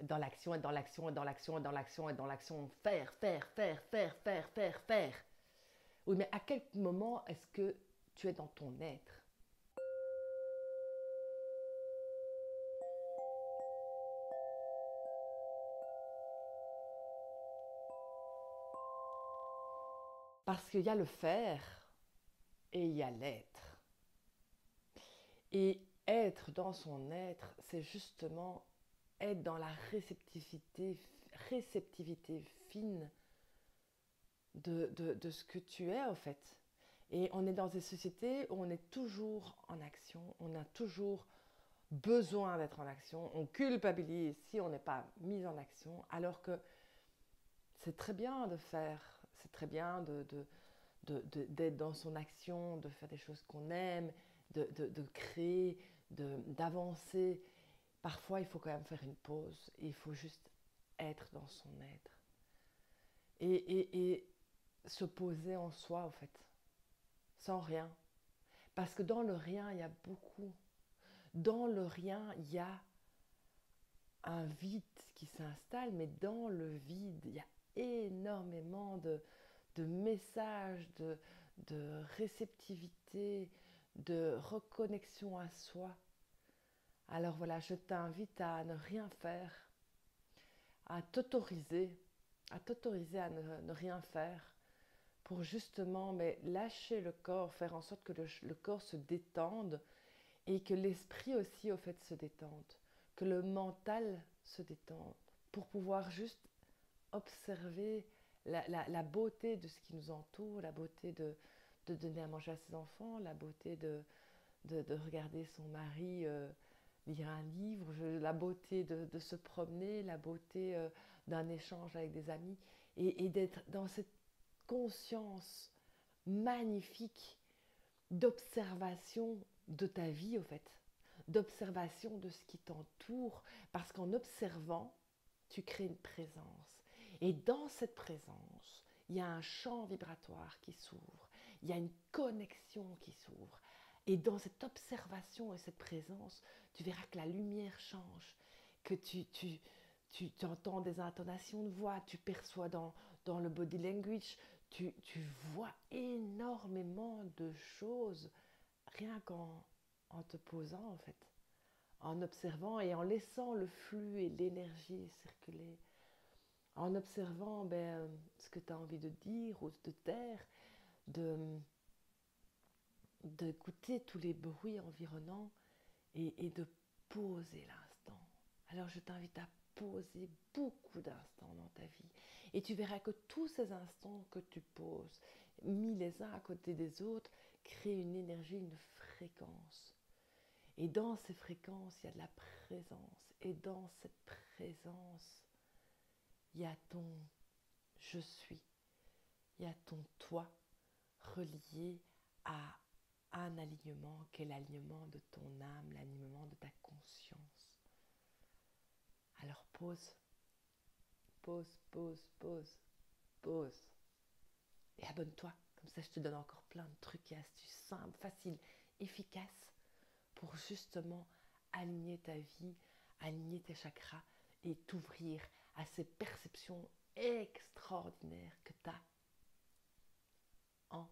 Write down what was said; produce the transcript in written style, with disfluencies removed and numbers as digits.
Dans l'action, et dans l'action, et dans l'action, et dans l'action, et dans l'action. Faire, faire, faire, faire, faire, faire, faire. Oui, mais à quel moment est-ce que tu es dans ton être? Parce qu'il y a le faire et il y a l'être. Et être dans son être, c'est justement être dans la réceptivité fine de ce que tu es, en fait. Et on est dans des sociétés où on est toujours en action, on a toujours besoin d'être en action, on culpabilise si on n'est pas mis en action, alors que c'est très bien de faire, c'est très bien d'être dans son action, de faire des choses qu'on aime, de créer, d'avancer. Parfois, il faut quand même faire une pause, et il faut juste être dans son être. Et se poser en soi, en fait, sans rien. Parce que dans le rien, il y a beaucoup. Dans le rien, il y a un vide qui s'installe, mais dans le vide, il y a énormément de messages, de réceptivité, de reconnexion à soi. Alors voilà, je t'invite à ne rien faire, à t'autoriser, ne rien faire pour justement mais, lâcher le corps, faire en sorte que le corps se détende et que l'esprit aussi au fait se détende, que le mental se détende pour pouvoir juste observer la beauté de ce qui nous entoure, la beauté de donner à manger à ses enfants, la beauté de regarder son mari lire un livre, la beauté de se promener, la beauté d'un échange avec des amis, et d'être dans cette conscience magnifique d'observation de ta vie, au fait, d'observation de ce qui t'entoure, parce qu'en observant, tu crées une présence. Et dans cette présence, il y a un champ vibratoire qui s'ouvre, il y a une connexion qui s'ouvre. Et dans cette observation et cette présence, tu verras que la lumière change, que tu entends des intonations de voix, tu perçois dans le body language, tu vois énormément de choses rien qu'en te posant en fait, en observant et en laissant le flux et l'énergie circuler, en observant ce que tu as envie de dire ou de taire, de, d'écouter tous les bruits environnants et de poser l'instant. Alors je t'invite à poser beaucoup d'instants dans ta vie. Et tu verras que tous ces instants que tu poses, mis les uns à côté des autres, créent une énergie, une fréquence. Et dans ces fréquences, il y a de la présence. Et dans cette présence, il y a ton je suis. Il y a ton toi relié à un alignement qui est l'alignement de ton âme, l'alignement de ta conscience. Alors pause, pause, pause, pause, pause. Et abonne-toi. Comme ça, je te donne encore plein de trucs et astuces simples, faciles, efficaces pour justement aligner ta vie, aligner tes chakras et t'ouvrir à ces perceptions extraordinaires que tu as en